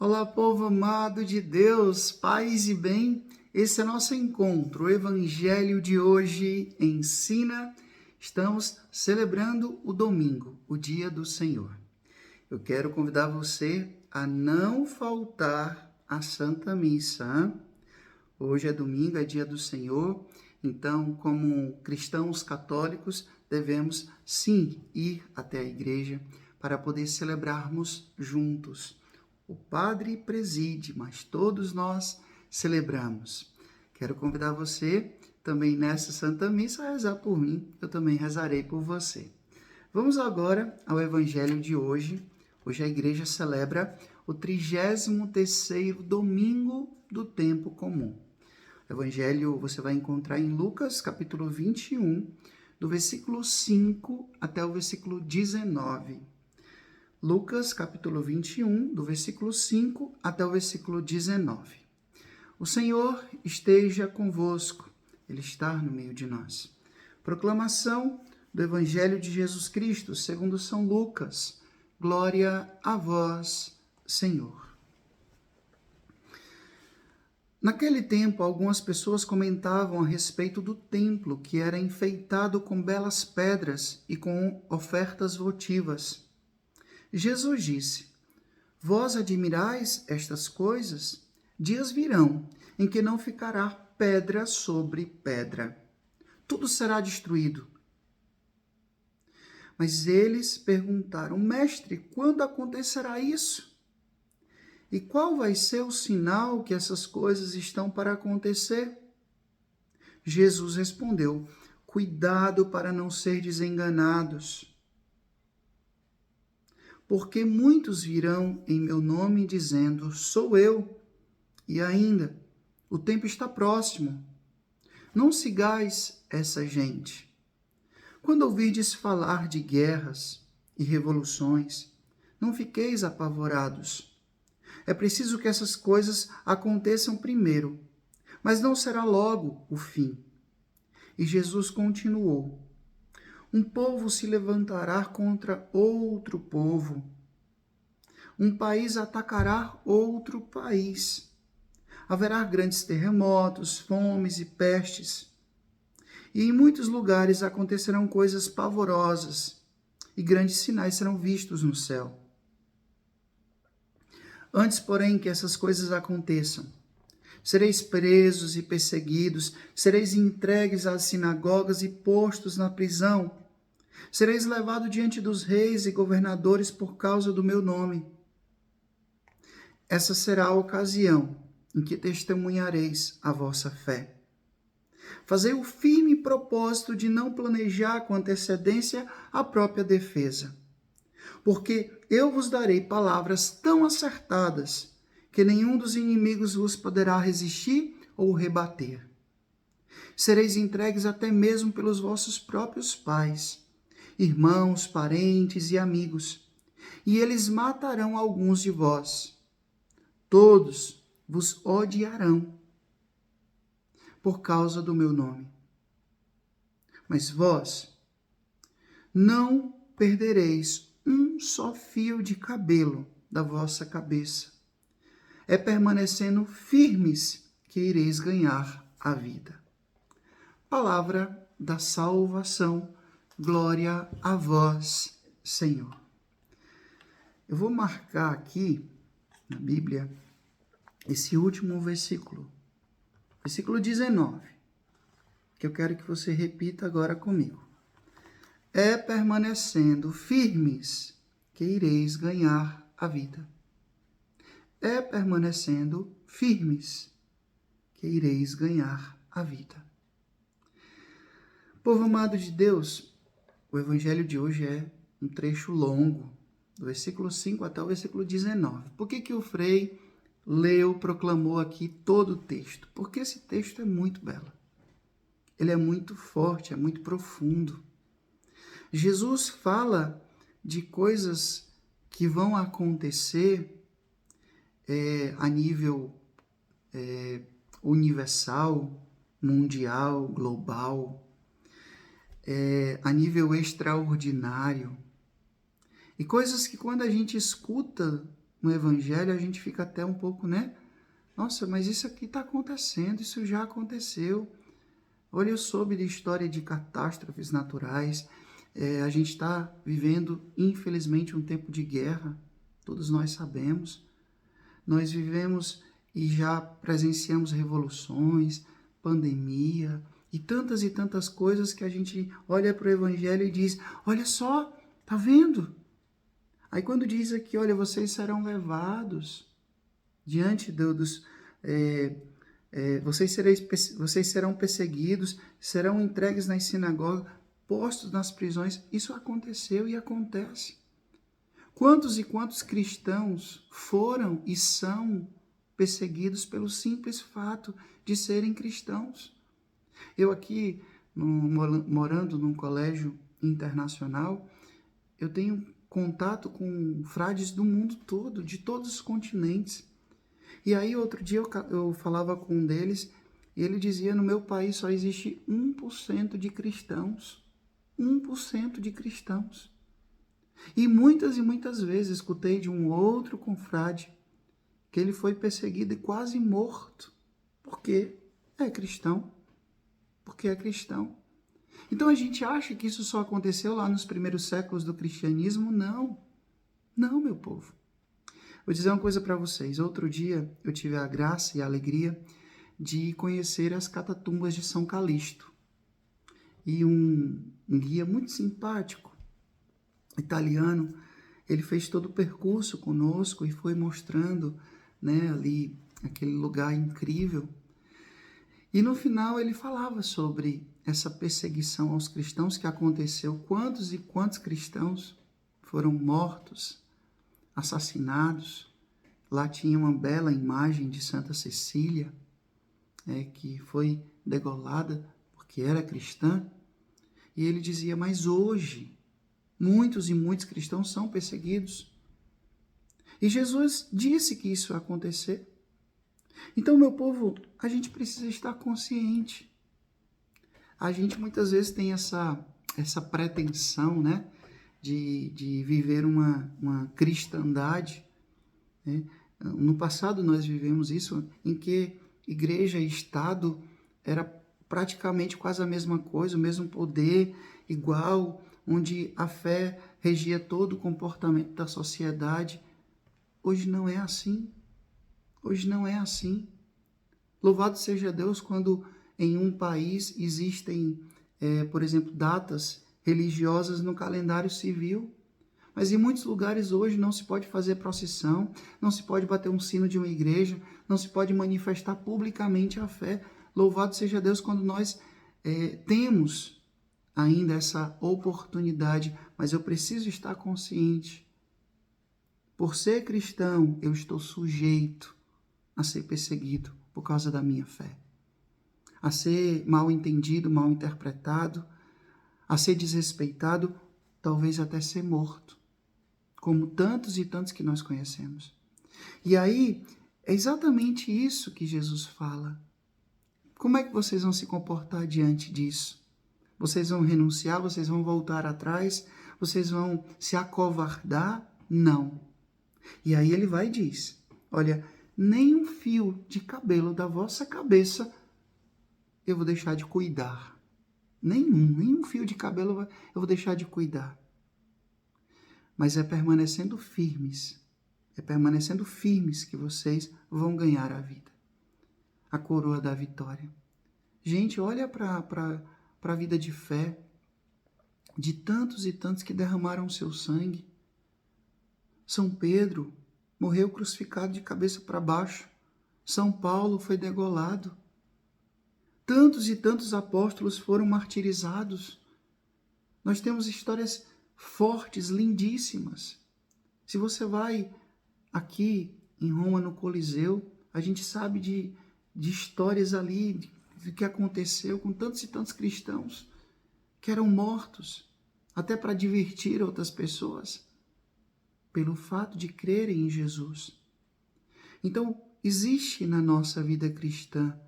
Olá, povo amado de Deus, paz e bem. Esse é nosso encontro. O evangelho de hoje ensina. Estamos celebrando o domingo, o dia do Senhor. Eu quero convidar você a não faltar à Santa Missa. Hoje é domingo, é dia do Senhor. Então, como cristãos católicos, devemos sim ir até a igreja para poder celebrarmos juntos. O padre preside, mas todos nós celebramos. Quero convidar você também nessa Santa Missa a rezar por mim, eu também rezarei por você. Vamos agora ao evangelho de hoje. Hoje a igreja celebra o 33º domingo do tempo comum. O evangelho você vai encontrar em Lucas, capítulo 21, do versículo 5 até o versículo 19. Lucas, capítulo 21, do versículo 5 até o versículo 19. O Senhor esteja convosco, Ele está no meio de nós. Proclamação do Evangelho de Jesus Cristo, segundo São Lucas. Glória a vós, Senhor. Naquele tempo, algumas pessoas comentavam a respeito do templo, que era enfeitado com belas pedras e com ofertas votivas. Jesus disse: Vós admirais estas coisas? Dias virão em que não ficará pedra sobre pedra. Tudo será destruído. Mas eles perguntaram: Mestre, quando acontecerá isso? E qual vai ser o sinal que essas coisas estão para acontecer? Jesus respondeu: Cuidado para não serdes enganados. Porque muitos virão em meu nome dizendo, sou eu. E ainda, o tempo está próximo. Não sigais essa gente. Quando ouvirdes falar de guerras e revoluções, não fiqueis apavorados. É preciso que essas coisas aconteçam primeiro, mas não será logo o fim. E Jesus continuou. Um povo se levantará contra outro povo. Um país atacará outro país. Haverá grandes terremotos, fomes e pestes. E em muitos lugares acontecerão coisas pavorosas e grandes sinais serão vistos no céu. Antes, porém, que essas coisas aconteçam, sereis presos e perseguidos, sereis entregues às sinagogas e postos na prisão. Sereis levados diante dos reis e governadores por causa do meu nome. Essa será a ocasião em que testemunhareis a vossa fé. Fazei o firme propósito de não planejar com antecedência a própria defesa, porque eu vos darei palavras tão acertadas que nenhum dos inimigos vos poderá resistir ou rebater. Sereis entregues até mesmo pelos vossos próprios pais, irmãos, parentes e amigos, e eles matarão alguns de vós. Todos vos odiarão por causa do meu nome. Mas vós não perdereis um só fio de cabelo da vossa cabeça. É permanecendo firmes que ireis ganhar a vida. Palavra da salvação. Glória a vós, Senhor. Eu vou marcar aqui na Bíblia esse último versículo, versículo 19, que eu quero que você repita agora comigo. É permanecendo firmes que ireis ganhar a vida. É permanecendo firmes que ireis ganhar a vida. Povo amado de Deus, o evangelho de hoje é um trecho longo, do versículo 5 até o versículo 19. Por que o Frei proclamou aqui todo o texto? Porque esse texto é muito belo. Ele é muito forte, é muito profundo. Jesus fala de coisas que vão acontecer a nível universal, mundial, global, a nível extraordinário. E coisas que quando a gente escuta no Evangelho, a gente fica até um pouco, né? Nossa, mas isso aqui está acontecendo, isso já aconteceu. Olha, eu soube de história de catástrofes naturais. A gente está vivendo, infelizmente, um tempo de guerra, todos nós sabemos. Nós vivemos e já presenciamos revoluções, pandemia e tantas coisas que a gente olha para o Evangelho e diz, olha só, tá vendo? Aí quando diz aqui, olha, vocês serão levados diante dos... vocês serão perseguidos, serão entregues nas sinagogas, postos nas prisões. Isso aconteceu e acontece. Quantos e quantos cristãos foram e são perseguidos pelo simples fato de serem cristãos? Eu aqui, morando num colégio internacional, eu tenho contato com frades do mundo todo, de todos os continentes. E aí, outro dia, eu falava com um deles, e ele dizia, no meu país só existe 1% de cristãos. 1% de cristãos. E muitas vezes escutei de um outro confrade que ele foi perseguido e quase morto, porque é cristão. Porque é cristão. Então a gente acha que isso só aconteceu lá nos primeiros séculos do cristianismo? Não. Não, meu povo. Vou dizer uma coisa para vocês. Outro dia eu tive a graça e a alegria de conhecer as catatumbas de São Calixto. E um guia muito simpático, italiano, ele fez todo o percurso conosco e foi mostrando, né, ali aquele lugar incrível. E no final ele falava sobre essa perseguição aos cristãos que aconteceu. Quantos e quantos cristãos foram mortos, assassinados. Lá tinha uma bela imagem de Santa Cecília, que foi degolada porque era cristã. E ele dizia, mas hoje, muitos e muitos cristãos são perseguidos. E Jesus disse que isso ia acontecer. Então, meu povo, a gente precisa estar consciente. A gente muitas vezes tem essa pretensão, né, de viver uma cristandade, né? No passado nós vivemos isso, em que igreja e Estado era praticamente quase a mesma coisa, o mesmo poder, igual, onde a fé regia todo o comportamento da sociedade. Hoje não é assim. Hoje não é assim. Louvado seja Deus quando em um país existem, por exemplo, datas religiosas no calendário civil. Mas em muitos lugares hoje não se pode fazer procissão, não se pode bater um sino de uma igreja, não se pode manifestar publicamente a fé. Louvado seja Deus quando nós temos ainda essa oportunidade, mas eu preciso estar consciente. Por ser cristão, eu estou sujeito a ser perseguido por causa da minha fé, a ser mal entendido, mal interpretado, a ser desrespeitado, talvez até ser morto, como tantos e tantos que nós conhecemos. E aí, é exatamente isso que Jesus fala. Como é que vocês vão se comportar diante disso? Vocês vão renunciar? Vocês vão voltar atrás? Vocês vão se acovardar? Não. E aí ele vai e diz, olha, nem um fio de cabelo da vossa cabeça eu vou deixar de cuidar. Nenhum fio de cabelo eu vou deixar de cuidar. Mas é permanecendo firmes que vocês vão ganhar a vida. A coroa da vitória. Gente, olha para a vida de fé de tantos e tantos que derramaram seu sangue. São Pedro morreu crucificado de cabeça para baixo. São Paulo foi degolado. Tantos e tantos apóstolos foram martirizados. Nós temos histórias fortes, lindíssimas. Se você vai aqui em Roma, no Coliseu, a gente sabe de histórias ali, do que aconteceu com tantos e tantos cristãos que eram mortos, até para divertir outras pessoas, pelo fato de crerem em Jesus. Então, existe na nossa vida cristã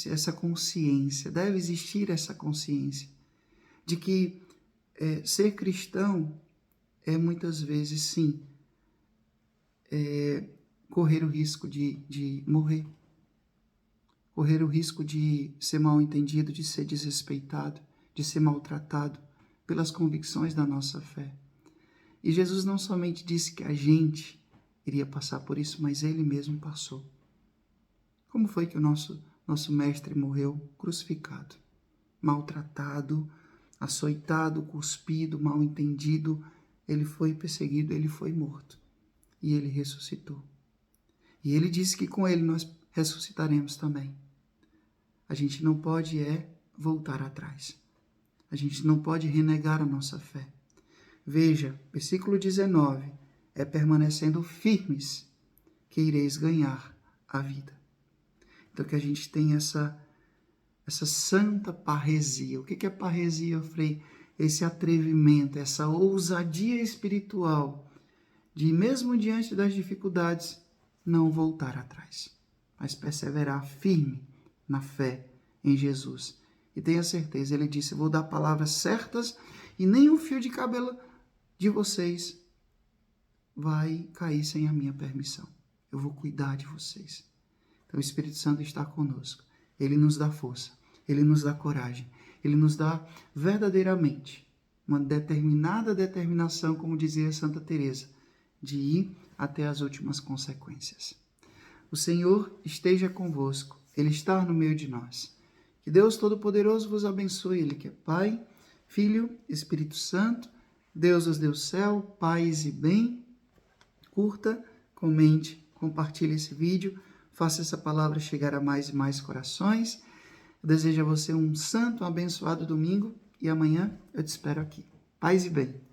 essa consciência, deve existir essa consciência de que ser cristão é muitas vezes, sim, correr o risco de morrer, correr o risco de ser mal entendido, de ser desrespeitado, de ser maltratado pelas convicções da nossa fé. E Jesus não somente disse que a gente iria passar por isso, mas ele mesmo passou. Como foi que o nosso mestre morreu? Crucificado, maltratado, açoitado, cuspido, mal entendido. Ele foi perseguido, ele foi morto. E ele ressuscitou. E ele disse que com ele nós ressuscitaremos também. A gente não pode voltar atrás. A gente não pode renegar a nossa fé. Veja, versículo 19, permanecendo firmes que ireis ganhar a vida. Então que a gente tenha essa santa parresia. O que é parresia, Frei? Esse atrevimento, essa ousadia espiritual de, mesmo diante das dificuldades, não voltar atrás, mas perseverar firme na fé em Jesus. E tenha certeza, ele disse, vou dar palavras certas e nem um fio de cabelo de vocês vai cair sem a minha permissão. Eu vou cuidar de vocês. Então o Espírito Santo está conosco. Ele nos dá força, ele nos dá coragem, ele nos dá verdadeiramente uma determinada determinação, como dizia Santa Teresa, de ir até as últimas consequências. O Senhor esteja convosco, ele está no meio de nós. Que Deus Todo-Poderoso vos abençoe, ele que é Pai, Filho, Espírito Santo. Deus os deu céu, paz e bem. Curta, comente, compartilhe esse vídeo, faça essa palavra chegar a mais e mais corações. Eu desejo a você um santo, abençoado domingo e amanhã eu te espero aqui. Paz e bem.